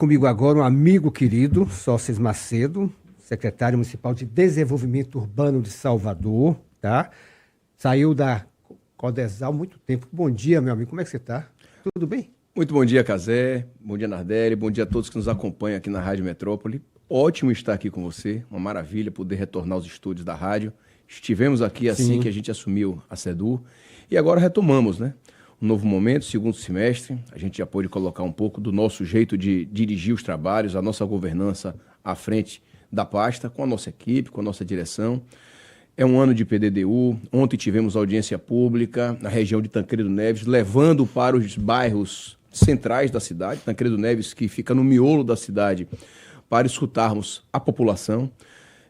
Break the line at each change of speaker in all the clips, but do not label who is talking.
Comigo agora um amigo querido, Sócrates Macedo, secretário municipal de Desenvolvimento Urbano de Salvador, tá? Saiu da Codesal há muito tempo. Bom dia, meu amigo, como é que você está? Tudo bem?
Muito bom dia, Cazé. Bom dia, Nardelli. Bom dia a todos que nos acompanham aqui na Rádio Metrópole. Ótimo estar aqui com você. Uma maravilha poder retornar aos estúdios da rádio. Estivemos aqui assim que a gente assumiu a SEDU. E agora retomamos, né? Um novo momento, segundo semestre. A gente já pôde colocar um pouco do nosso jeito de dirigir os trabalhos, a nossa governança à frente da pasta, com a nossa equipe, com a nossa direção. É um ano de PDDU. Ontem tivemos audiência pública na região de Tancredo Neves, levando para os bairros centrais da cidade. Tancredo Neves, que fica no miolo da cidade, para escutarmos a população.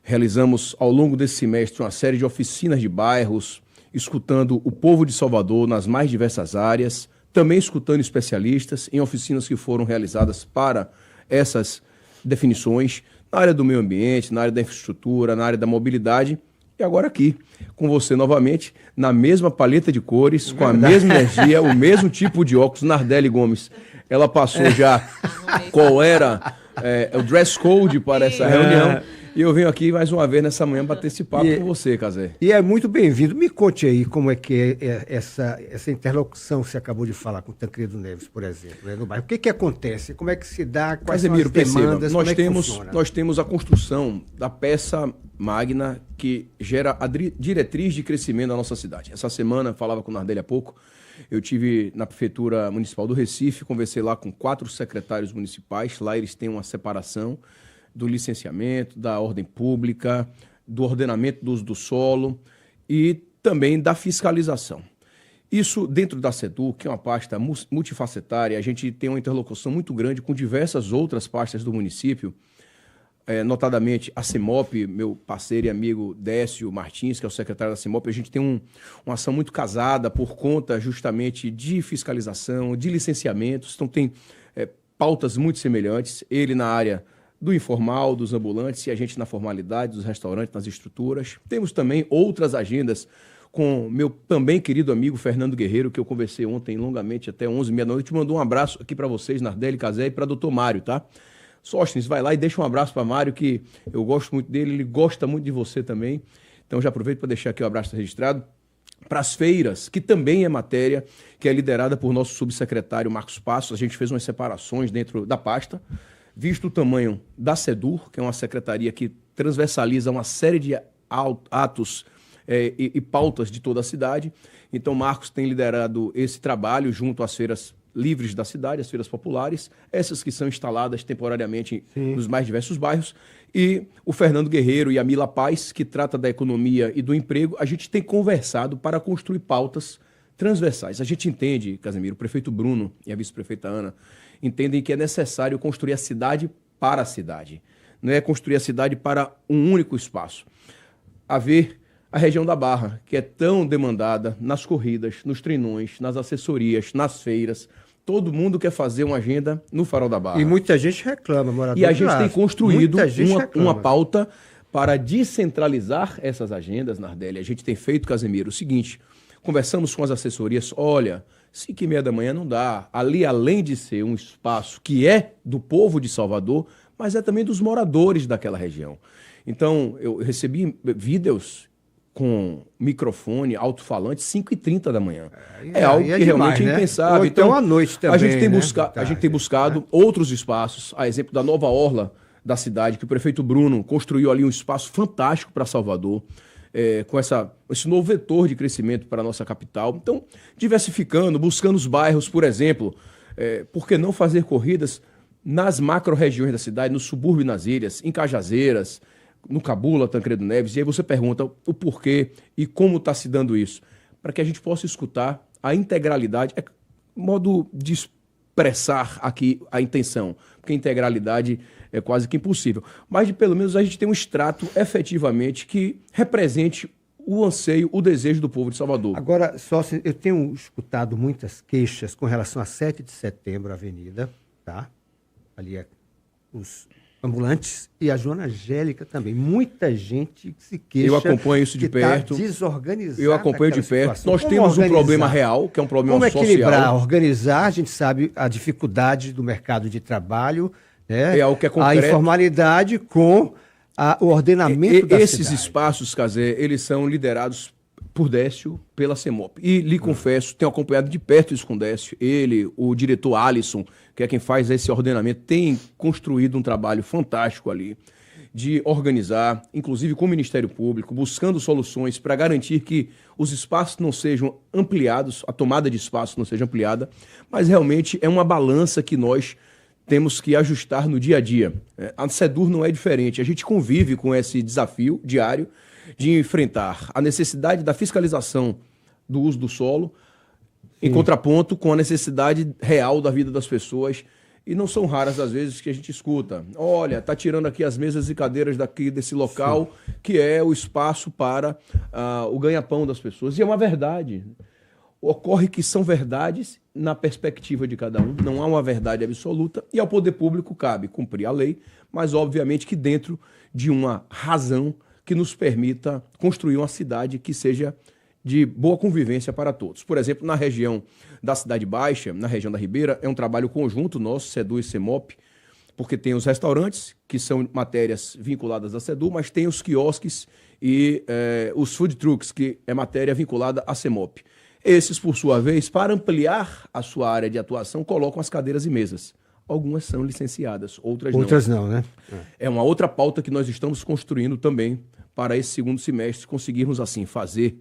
Realizamos, ao longo desse semestre, uma série de oficinas de bairros, escutando o povo de Salvador nas mais diversas áreas, também escutando especialistas em oficinas que foram realizadas para essas definições, na área do meio ambiente, na área da infraestrutura, na área da mobilidade. E agora aqui, com você novamente, na mesma paleta de cores, com a mesma energia, o mesmo tipo de óculos. Nardelli Gomes, ela passou já qual era o dress code para essa reunião. E eu venho aqui mais uma vez nessa manhã bater esse papo com você, Cazé.
E é muito bem-vindo. Me conte aí como é que é essa interlocução que você acabou de falar com o Tancredo Neves, por exemplo, né, no bairro. O que acontece? Como é que se dá? Quais são as demandas?
Nós temos a construção da peça magna que gera a diretriz de crescimento da nossa cidade. Essa semana, falava com o Nardelli há pouco, eu tive na Prefeitura Municipal do Recife, conversei lá com 4 secretários municipais. Lá eles têm uma separação do licenciamento, da ordem pública, do ordenamento do uso do solo e também da fiscalização. Isso dentro da SEDU, que é uma pasta multifacetária, a gente tem uma interlocução muito grande com diversas outras pastas do município, notadamente a CEMOP, meu parceiro e amigo Décio Martins, que é o secretário da CEMOP. A gente tem uma ação muito casada por conta justamente de fiscalização, de licenciamentos, então tem pautas muito semelhantes, ele na área do informal, dos ambulantes, e a gente na formalidade, dos restaurantes, nas estruturas. Temos também outras agendas com meu também querido amigo Fernando Guerreiro, que eu conversei ontem longamente até 11h30 da noite. Mandou um abraço aqui para vocês, Nardelli, Cazé, e para doutor Mário, tá? Sóstenes, vai lá e deixa um abraço para Mário, que eu gosto muito dele, ele gosta muito de você também. Então já aproveito para deixar aqui o abraço registrado. Para as feiras, que também é matéria, que é liderada por nosso subsecretário Marcos Passos. A gente fez umas separações dentro da pasta, visto o tamanho da SEDUR, que é uma secretaria que transversaliza uma série de atos e pautas de toda a cidade. Então, Marcos tem liderado esse trabalho junto às feiras livres da cidade, as feiras populares, essas que são instaladas temporariamente nos mais diversos bairros. E o Fernando Guerreiro e a Mila Paz, que trata da economia e do emprego. A gente tem conversado para construir pautas transversais. A gente entende, Casemiro, o prefeito Bruno e a vice-prefeita Ana entendem que é necessário construir a cidade para a cidade. Não é construir a cidade para um único espaço. Haver a região da Barra, que é tão demandada nas corridas, nos treinões, nas assessorias, nas feiras. Todo mundo quer fazer uma agenda no Farol da Barra.
E muita gente reclama, morador.
E a gente tem construído uma pauta para descentralizar essas agendas, Nardelli. A gente tem feito, Casemiro, o seguinte: conversamos com as assessorias, olha, 5h30 da manhã não dá. Ali, além de ser um espaço que é do povo de Salvador, mas é também dos moradores daquela região. Então, eu recebi vídeos com microfone, alto-falante, 5h30 da manhã. É algo que realmente é impensável.
Ou então à noite também,
a gente tem buscado outros espaços, a exemplo da nova orla da cidade, que o prefeito Bruno construiu ali um espaço fantástico para Salvador, com esse novo vetor de crescimento para a nossa capital. Então, diversificando, buscando os bairros, por exemplo, por que não fazer corridas nas macro-regiões da cidade, no subúrbio, nas ilhas, em Cajazeiras, no Cabula, Tancredo Neves, e aí você pergunta o porquê e como está se dando isso, para que a gente possa escutar a integralidade, modo de expressar aqui a intenção, porque a integralidade é quase que impossível, mas de pelo menos a gente tem um extrato efetivamente que represente o anseio, o desejo do povo de Salvador.
Agora, só eu tenho escutado muitas queixas com relação a 7 de setembro, Avenida, tá? Ali os ambulantes e a Joana Angélica também. Muita gente se queixa.
Eu acompanho isso de perto.
Tá desorganizada.
Eu acompanho de perto. Situação. Nós temos um problema real, que é um problema social.
Como equilibrar, organizar? A gente sabe a dificuldade do mercado de trabalho, É
algo que é concreto.
A informalidade com o ordenamento da
Esses
cidade.
espaços, Cazé, eles são liderados por Décio, pela CEMOP. E lhe confesso, tenho acompanhado de perto isso com Décio. Ele, o diretor Alisson, que é quem faz esse ordenamento, tem construído um trabalho fantástico ali de organizar, inclusive com o Ministério Público, buscando soluções para garantir que os espaços não sejam ampliados, a tomada de espaço não seja ampliada, mas realmente é uma balança que nós temos que ajustar no dia a dia. A SEDUR não é diferente. A gente convive com esse desafio diário de enfrentar a necessidade da fiscalização do uso do solo, em contraponto com a necessidade real da vida das pessoas. E não são raras as vezes que a gente escuta: olha, está tirando aqui as mesas e cadeiras desse local, que é o espaço para o ganha-pão das pessoas. E é uma verdade. Ocorre que são verdades na perspectiva de cada um, não há uma verdade absoluta, e ao poder público cabe cumprir a lei, mas obviamente que dentro de uma razão que nos permita construir uma cidade que seja de boa convivência para todos. Por exemplo, na região da Cidade Baixa, na região da Ribeira, é um trabalho conjunto nosso, SEDU e CEMOP, porque tem os restaurantes, que são matérias vinculadas à SEDU, mas tem os quiosques e os food trucks, que é matéria vinculada à CEMOP. Esses, por sua vez, para ampliar a sua área de atuação, colocam as cadeiras e mesas. Algumas são licenciadas, outras não.
Outras não, né?
É uma outra pauta que nós estamos construindo também para esse segundo semestre, conseguirmos, assim, fazer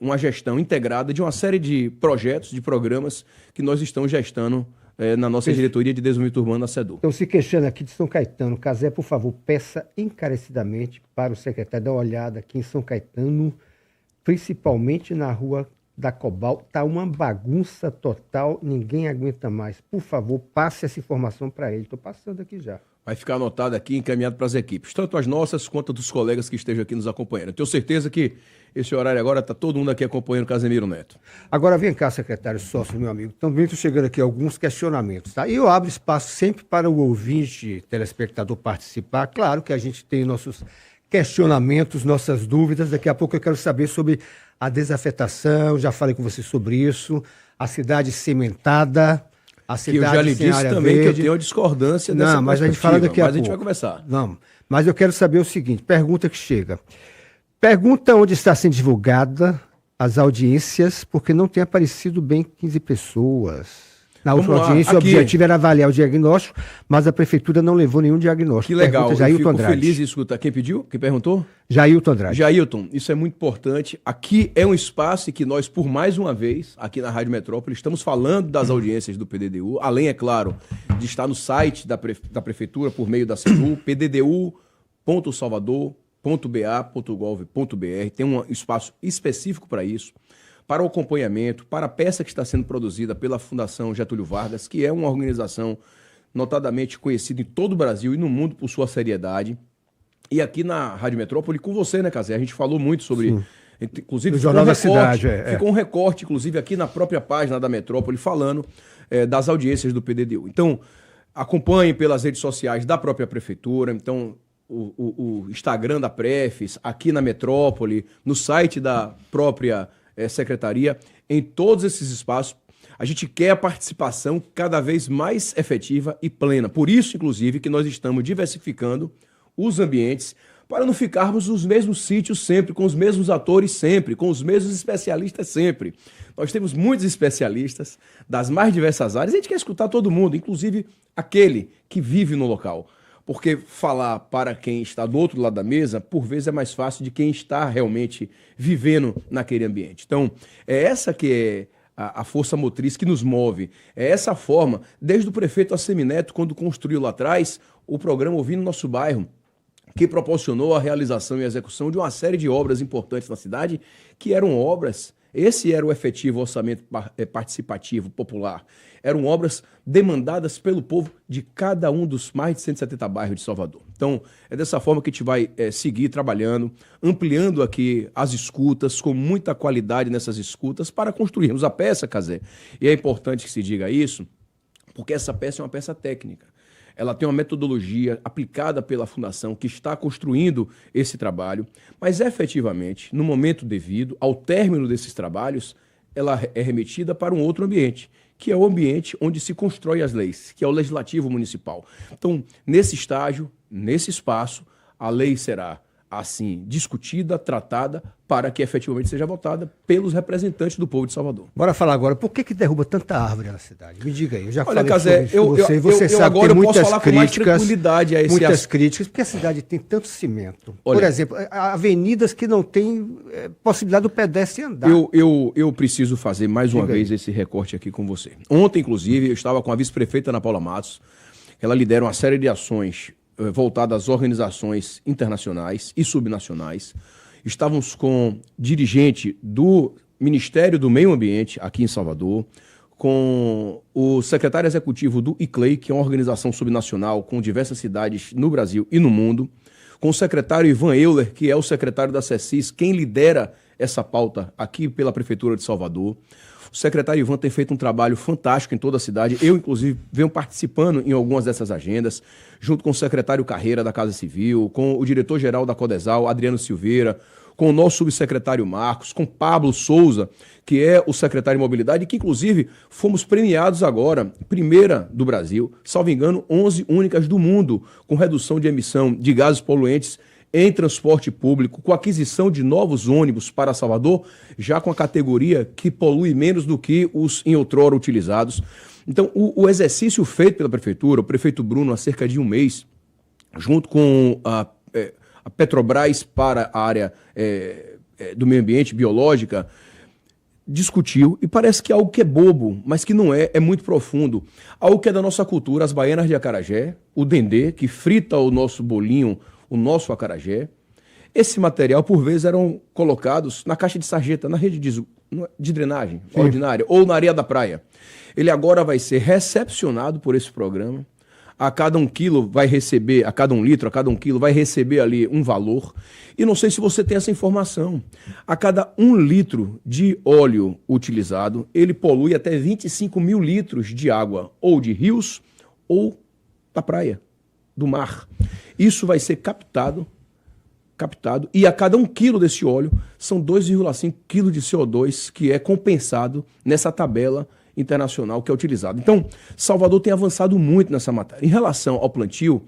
uma gestão integrada de uma série de projetos, de programas que nós estamos gestando na nossa diretoria de desenvolvimento urbano da SEDU.
Então, se queixando aqui de São Caetano, Cazé, por favor, peça encarecidamente para o secretário dar uma olhada aqui em São Caetano, principalmente na rua da Cobal. Está uma bagunça total, ninguém aguenta mais. Por favor, passe essa informação para ele. Estou passando aqui já.
Vai ficar anotado aqui e encaminhado para as equipes, tanto as nossas quanto dos colegas que estejam aqui nos acompanhando. Eu tenho certeza que esse horário agora está todo mundo aqui acompanhando o Casemiro Neto.
Agora vem cá, secretário sócio, meu amigo. Também estou chegando aqui alguns questionamentos, tá? E eu abro espaço sempre para o ouvinte, telespectador participar. Claro que a gente tem nossos questionamentos, nossas dúvidas. Daqui a pouco eu quero saber sobre a desafetação, já falei com você sobre isso, a cidade cimentada, a cidade
que eu já lhe
sem
disse
área
também
verde.
que eu tenho a discordância dessa
Não, mas a gente fala daqui a pouco.
Mas a gente vai conversar.
Não, mas eu quero saber o seguinte, pergunta que chega. Pergunta onde está sendo divulgada as audiências, porque não tem aparecido bem 15 pessoas. Na última audiência, o objetivo era avaliar o diagnóstico, mas a prefeitura não levou nenhum diagnóstico.
Que legal,
pergunta,
eu fico
Andrade.
feliz de escutar. Quem pediu? Quem perguntou?
Jailton Andrade.
Jailton, isso é muito importante. Aqui é um espaço em que nós, por mais uma vez, aqui na Rádio Metrópole, estamos falando das audiências do PDDU, além, é claro, de estar no site da prefeitura por meio da SEDU, pddu.salvador.ba.gov.br, tem um espaço específico para isso, para o acompanhamento, para a peça que está sendo produzida pela Fundação Getúlio Vargas, que é uma organização notadamente conhecida em todo o Brasil e no mundo por sua seriedade. E aqui na Rádio Metrópole, com você, né, Cazé? A gente falou muito sobre...
Sim.
Inclusive,
no Jornal da Cidade.
Ficou um recorte, inclusive, aqui na própria página da Metrópole, falando das audiências do PDDU. Então, acompanhe pelas redes sociais da própria prefeitura. Então, o Instagram da Prefis, aqui na Metrópole, no site da própria secretaria, em todos esses espaços, a gente quer a participação cada vez mais efetiva e plena. Por isso, inclusive, que nós estamos diversificando os ambientes para não ficarmos nos mesmos sítios sempre, com os mesmos atores sempre, com os mesmos especialistas sempre. Nós temos muitos especialistas das mais diversas áreas, a gente quer escutar todo mundo, inclusive aquele que vive no local. Porque falar para quem está do outro lado da mesa, por vezes é mais fácil de quem está realmente vivendo naquele ambiente. Então, é essa que é a força motriz que nos move. É essa forma, desde o prefeito Assemineto, quando construiu lá atrás o programa Ouvindo Nosso Bairro, que proporcionou a realização e a execução de uma série de obras importantes na cidade, que eram obras, esse era o efetivo orçamento participativo popular, eram obras demandadas pelo povo de cada um dos mais de 170 bairros de Salvador. Então, é dessa forma que a gente vai seguir trabalhando, ampliando aqui as escutas, com muita qualidade nessas escutas, para construirmos a peça, Cazé. E é importante que se diga isso, porque essa peça é uma peça técnica. Ela tem uma metodologia aplicada pela Fundação que está construindo esse trabalho, mas efetivamente, no momento devido, ao término desses trabalhos, ela é remetida para um outro ambiente, que é o ambiente onde se constrói as leis, que é o legislativo municipal. Então, nesse estágio, nesse espaço, a lei será assim discutida, tratada, para que efetivamente seja votada pelos representantes do povo de Salvador.
Bora falar agora, por que derruba tanta árvore na cidade? Me diga aí, eu já
Olha,
falei
Cazé,
sobre isso com você sabe
agora
que tem
eu posso falar com mais
críticas,
tranquilidade a esse
muitas críticas, porque a cidade tem tanto cimento.
Olha,
por exemplo, avenidas que não têm possibilidade do pedestre andar.
Eu preciso fazer mais uma vez esse recorte aqui com você. Ontem, inclusive, eu estava com a vice-prefeita Ana Paula Matos. Ela lidera uma série de ações voltadas às organizações internacionais e subnacionais. Estávamos com dirigente do Ministério do Meio Ambiente aqui em Salvador, com o secretário executivo do ICLEI, que é uma organização subnacional com diversas cidades no Brasil e no mundo, com o secretário Ivan Euler, que é o secretário da CECIS, quem lidera essa pauta aqui pela Prefeitura de Salvador. O secretário Ivan tem feito um trabalho fantástico em toda a cidade. Eu, inclusive, venho participando em algumas dessas agendas, junto com o secretário Carreira da Casa Civil, com o diretor-geral da Codesal, Adriano Silveira, com o nosso subsecretário Marcos, com Pablo Souza, que é o secretário de Mobilidade, que, inclusive, fomos premiados agora, primeira do Brasil, salvo engano, 11 únicas do mundo, com redução de emissão de gases poluentes em transporte público, com aquisição de novos ônibus para Salvador, já com a categoria que polui menos do que os em outrora utilizados. Então, o exercício feito pela Prefeitura, o prefeito Bruno, há cerca de um mês, junto com a Petrobras para a área do meio ambiente, biológica, discutiu, e parece que é algo que é bobo, mas que não é muito profundo. Algo que é da nossa cultura, as baianas de acarajé, o dendê, que frita o nosso bolinho, o nosso acarajé. Esse material, por vezes, eram colocados na caixa de sarjeta, na rede de drenagem ordinária, ou na areia da praia. Ele agora vai ser recepcionado por esse programa. A cada 1 quilo vai receber, a cada 1 litro, a cada 1 quilo vai receber ali um valor. E não sei se você tem essa informação. A cada 1 litro de óleo utilizado, ele polui até 25 mil litros de água, ou de rios, ou da praia, do mar. Isso vai ser captado, e a cada 1 quilo desse óleo, são 2,5 quilos de CO2 que é compensado nessa tabela internacional que é utilizado. Então, Salvador tem avançado muito nessa matéria. Em relação ao plantio,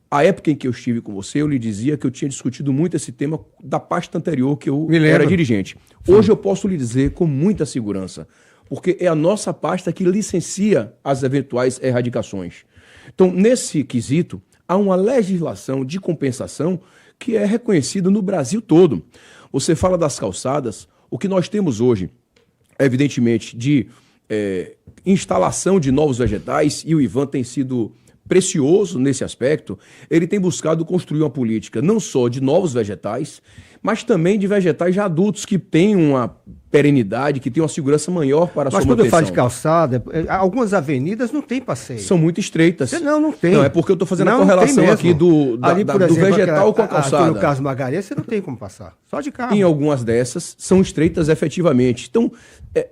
a época em que eu estive com você, eu lhe dizia que eu tinha discutido muito esse tema da pasta anterior que eu era dirigente. Hoje eu posso lhe dizer com muita segurança, porque é a nossa pasta que licencia as eventuais erradicações. Então, nesse quesito, há uma legislação de compensação que é reconhecida no Brasil todo. Você fala das calçadas, o que nós temos hoje, evidentemente, de instalação de novos vegetais, e o Ivan tem sido precioso nesse aspecto. Ele tem buscado construir uma política não só de novos vegetais, mas também de vegetais já adultos que têm uma perenidade, que têm uma segurança maior para a sua manutenção.
Mas quando eu falo de calçada, algumas avenidas não tem passeio.
São muito estreitas.
Não tem.
Não, é porque eu estou fazendo a correlação aqui do vegetal com a calçada.
Aqui no caso Margarida, você não tem como passar. Só de carro.
Em algumas dessas, são estreitas efetivamente. Então,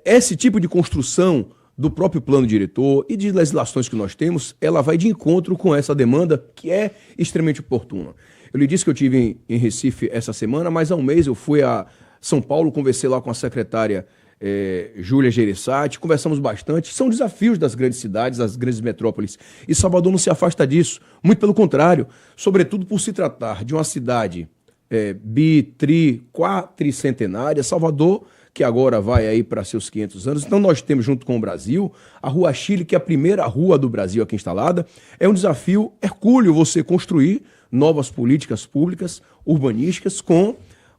esse tipo de construção do próprio plano diretor e de legislações que nós temos, ela vai de encontro com essa demanda que é extremamente oportuna. Eu lhe disse que eu estive em Recife essa semana, mas há um mês eu fui a São Paulo, conversei lá com a secretária Júlia Gereissati, conversamos bastante. São desafios das grandes cidades, das grandes metrópoles. E Salvador não se afasta disso, muito pelo contrário, sobretudo por se tratar de uma cidade quatricentenária. Salvador, que agora vai aí para seus 500 anos. Então nós temos, junto com o Brasil, a Rua Chile, que é a primeira rua do Brasil aqui instalada. É um desafio hercúleo você construir novas políticas públicas, urbanísticas, com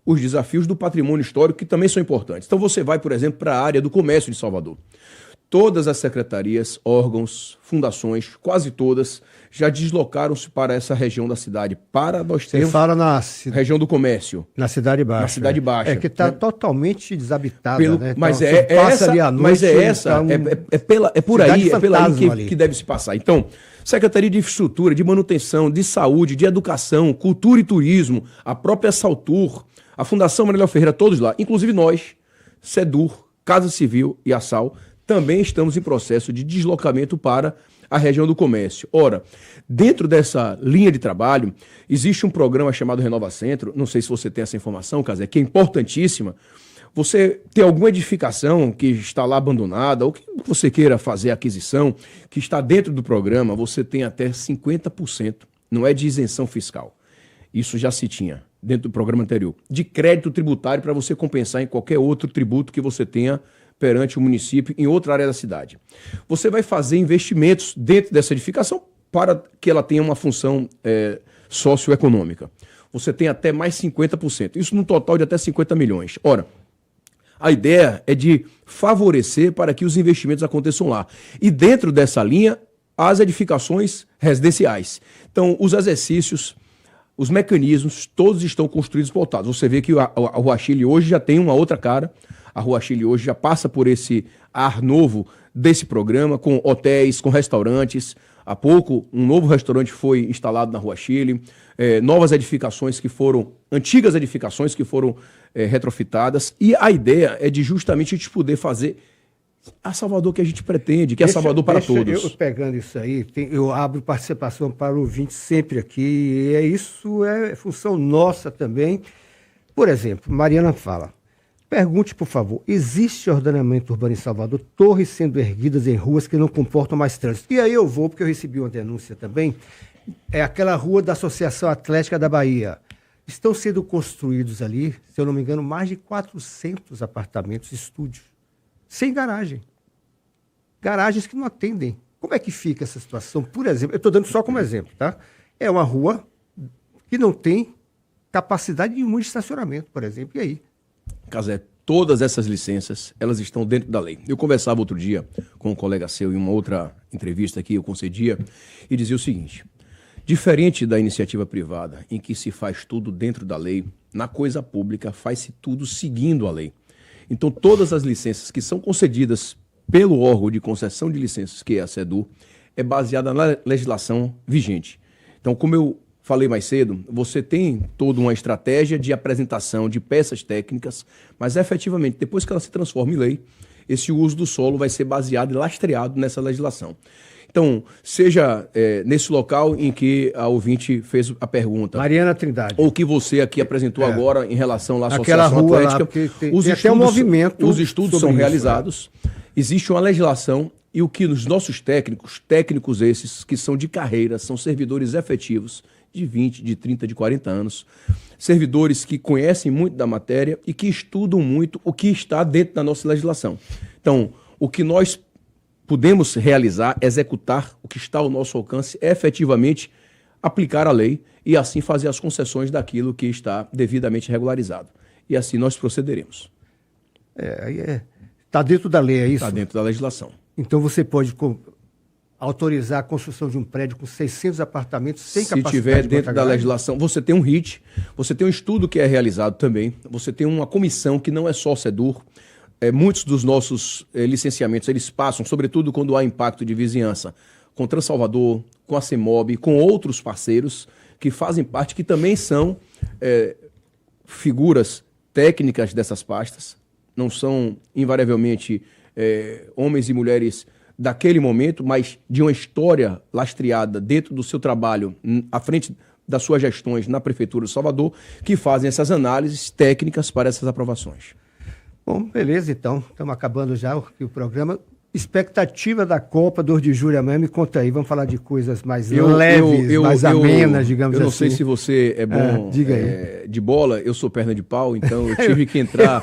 os desafios do patrimônio histórico, que também são importantes. Então você vai, por exemplo, para a área do comércio de Salvador. Todas as secretarias, órgãos, fundações, quase todas, já deslocaram-se para essa região da cidade. Para nós termos... Você
fala na
região do comércio.
Na Cidade Baixa.
Na Cidade Baixa.
Que está totalmente desabitada, né?
Mas
então,
é por aí que deve se passar. Então, Secretaria de Infraestrutura, de Manutenção, de Saúde, de Educação, Cultura e Turismo, a própria Saltur, a Fundação Manuel Ferreira, todos lá, inclusive nós, SEDUR, Casa Civil e a SAL, também estamos em processo de deslocamento para a região do comércio. Ora, dentro dessa linha de trabalho, existe um programa chamado Renova Centro, não sei se você tem essa informação, Casé, que é importantíssima, Você tem alguma edificação que está lá abandonada, ou que você queira fazer aquisição, que está dentro do programa, você tem até 50%, não é de isenção fiscal. Isso já se tinha dentro do programa anterior. De crédito tributário para você compensar em qualquer outro tributo que você tenha perante o município em outra área da cidade. Você vai fazer investimentos dentro dessa edificação para que ela tenha uma função socioeconômica. Você tem até mais 50%. Isso num total de até 50 milhões. Ora, a ideia é de favorecer para que os investimentos aconteçam lá. E dentro dessa linha, as edificações residenciais. Então, os exercícios, os mecanismos, todos estão construídos e voltados. Você vê que a Rua Chile hoje já tem uma outra cara. A Rua Chile hoje já passa por esse ar novo desse programa, com hotéis, com restaurantes. Há pouco, um novo restaurante foi instalado na Rua Chile. Novas edificações que foram, antigas edificações que foram retrofitadas. E a ideia é de justamente a gente poder fazer a Salvador que a gente pretende, que é Salvador para todos.
Eu pegando isso aí, eu abro participação para o ouvinte sempre aqui, e isso é função nossa também. Por exemplo, Mariana fala, pergunte, por favor, existe ordenamento urbano em Salvador, torres sendo erguidas em ruas que não comportam mais trânsito? E aí eu vou, porque eu recebi uma denúncia também, é aquela rua da Associação Atlética da Bahia. Estão sendo construídos ali, se eu não me engano, mais de 400 apartamentos, estúdios, sem garagem. Garagens que não atendem. Como é que fica essa situação? Por exemplo, eu estou dando só como exemplo, tá? É uma rua que não tem capacidade nenhuma de estacionamento, por exemplo. E aí?
Casé, todas essas licenças, elas estão dentro da lei. Eu conversava outro dia com um colega seu em uma outra entrevista que eu concedia e dizia o seguinte: diferente da iniciativa privada, em que se faz tudo dentro da lei, na coisa pública faz-se tudo seguindo a lei. Então, todas as licenças que são concedidas pelo órgão de concessão de licenças, que é a SEDU, é baseada na legislação vigente. Então, como eu falei mais cedo, você tem toda uma estratégia de apresentação de peças técnicas, mas efetivamente, depois que ela se transforma em lei, esse uso do solo vai ser baseado e lastreado nessa legislação. Então, seja nesse local em que a ouvinte fez a pergunta.
Mariana Trindade.
Ou que você aqui apresentou agora em relação à
Aquela
Associação
rua
Atlética.
Lá, tem até um movimento.
Os estudos são realizados. Existe uma legislação e o que os nossos técnicos esses, que são de carreira, são servidores efetivos de 20, de 30, de 40 anos, servidores que conhecem muito da matéria e que estudam muito o que está dentro da nossa legislação. Então, o que nós podemos realizar, executar o que está ao nosso alcance, é efetivamente aplicar a lei e assim fazer as concessões daquilo que está devidamente regularizado. E assim nós procederemos.
Está dentro da lei, é isso?
Está dentro da legislação.
Então você pode autorizar a construção de um prédio com 600 apartamentos sem capacidade de
Se tiver dentro da legislação, você tem um RIT, você tem um estudo que é realizado também, você tem uma comissão que não é só SEDUR. Muitos dos nossos licenciamentos, eles passam, sobretudo quando há impacto de vizinhança, com Transalvador, com a CEMOB, com outros parceiros que fazem parte, que também são figuras técnicas dessas pastas, não são invariavelmente homens e mulheres daquele momento, mas de uma história lastreada dentro do seu trabalho, à frente das suas gestões na Prefeitura de Salvador, que fazem essas análises técnicas para essas aprovações.
Bom, beleza, então. Estamos acabando já o programa. Expectativa da Copa, 2 de julho amanhã, me conta aí. Vamos falar de coisas mais leves, mais amenas, digamos assim.
Eu não sei se você é bom de bola, eu sou perna de pau, então eu tive que entrar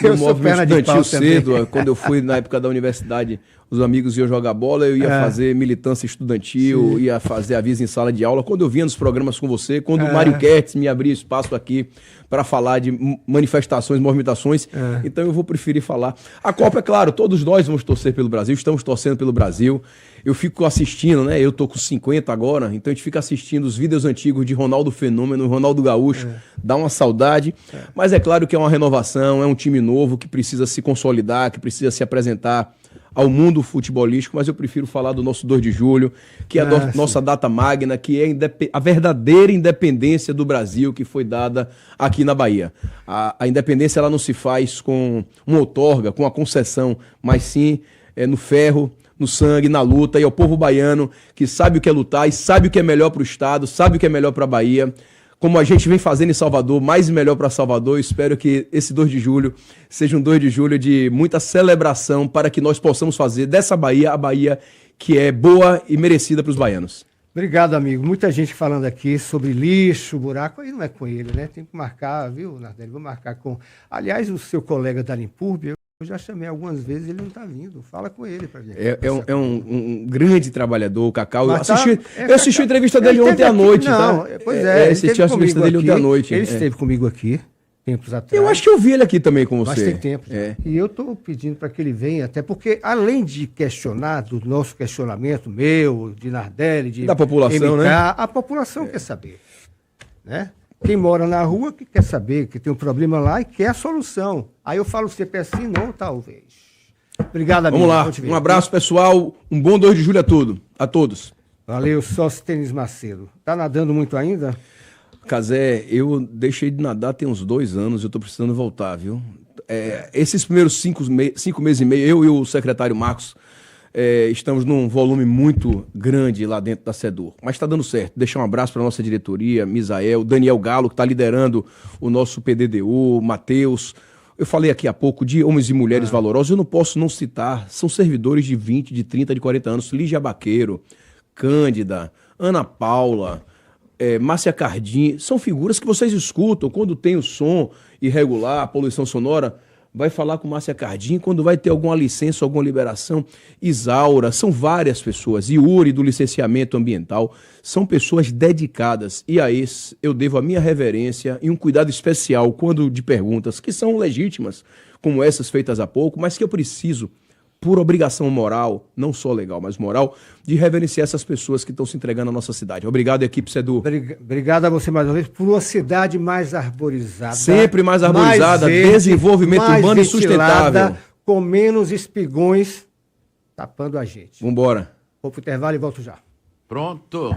no movimento estudantil cedo. Quando eu fui na época da universidade, os amigos iam jogar bola, eu ia fazer militância estudantil, ia fazer aviso em sala de aula. Quando eu vinha nos programas com você, quando o Mário Kertz me abria espaço aqui para falar de manifestações, movimentações, então eu vou preferir falar. A Copa, é claro, todos nós vamos torcer pelo Brasil, estamos torcendo pelo Brasil. Eu fico assistindo, né? Eu tô com 50 agora, então a gente fica assistindo os vídeos antigos de Ronaldo Fenômeno, Ronaldo Gaúcho, dá uma saudade. Mas é claro que é uma renovação, é um time novo que precisa se consolidar, que precisa se apresentar ao mundo futebolístico, mas eu prefiro falar do nosso 2 de julho, que é a nossa data magna, que é a verdadeira independência do Brasil que foi dada aqui na Bahia. A independência ela não se faz com uma outorga, com uma concessão, mas sim no ferro, no sangue, na luta, e é o povo baiano que sabe o que é lutar e sabe o que é melhor para o Estado, sabe o que é melhor para a Bahia. como a gente vem fazendo em Salvador, mais e melhor para Salvador. Espero que esse 2 de julho seja um 2 de julho de muita celebração para que nós possamos fazer dessa Bahia a Bahia que é boa e merecida para os baianos.
Obrigado, amigo. Muita gente falando aqui sobre lixo, buraco. Aí não é com ele, né? Tem que marcar, viu, Nardelli? Vou marcar com... Aliás, o seu colega da Limpurb, eu já chamei algumas vezes, ele não está vindo. Fala com ele para ver.
É um grande trabalhador, o Cacau.
Mas
Eu assisti a entrevista dele ontem à noite,
não,
tá?
Pois é,
assisti a entrevista dele ontem à noite.
Ele esteve comigo aqui, tempos atrás.
Eu acho que eu vi ele aqui também com você.
Mas tem tempo. E eu estou pedindo para que ele venha, até porque, além de questionar, do nosso questionamento, meu, de Nardelli,
da população,
MK,
né?
A população quer saber, né? Quem mora na rua que quer saber, que tem um problema lá e quer a solução. Aí eu falo sempre assim, não, talvez. Obrigado, amigo.
Vamos lá. Um abraço, pessoal. Um bom 2 de julho a todos.
Valeu, Sóstenes Macedo. Tá nadando muito ainda?
Casé, eu deixei de nadar tem uns 2 anos, eu tô precisando voltar, viu? Esses primeiros 5 meses e meio, eu e o secretário Marcos estamos num volume muito grande lá dentro da SEDUR. Mas está dando certo. Deixar um abraço para a nossa diretoria, Misael, Daniel Galo, que está liderando o nosso PDDU, Matheus. Eu falei aqui há pouco de homens e mulheres valorosos, eu não posso não citar. São servidores de 20, de 30, de 40 anos. Lígia Baqueiro, Cândida, Ana Paula, Márcia Cardim. São figuras que vocês escutam quando tem o som irregular, a poluição sonora. Vai falar com Márcia Cardim quando vai ter alguma licença, alguma liberação. Isaura, são várias pessoas. Yuri, do licenciamento ambiental, são pessoas dedicadas. E a esse eu devo a minha reverência e um cuidado especial quando de perguntas que são legítimas, como essas feitas há pouco, mas que eu preciso, por obrigação moral, não só legal, mas moral, de reverenciar essas pessoas que estão se entregando à nossa cidade. Obrigado, equipe SEDUR.
Obrigado a você mais uma vez por uma cidade mais arborizada.
Sempre mais arborizada,
mais verde,
desenvolvimento
mais
urbano e sustentável.
Com menos espigões tapando a gente.
Vambora.
Vou pro intervalo e volto já.
Pronto.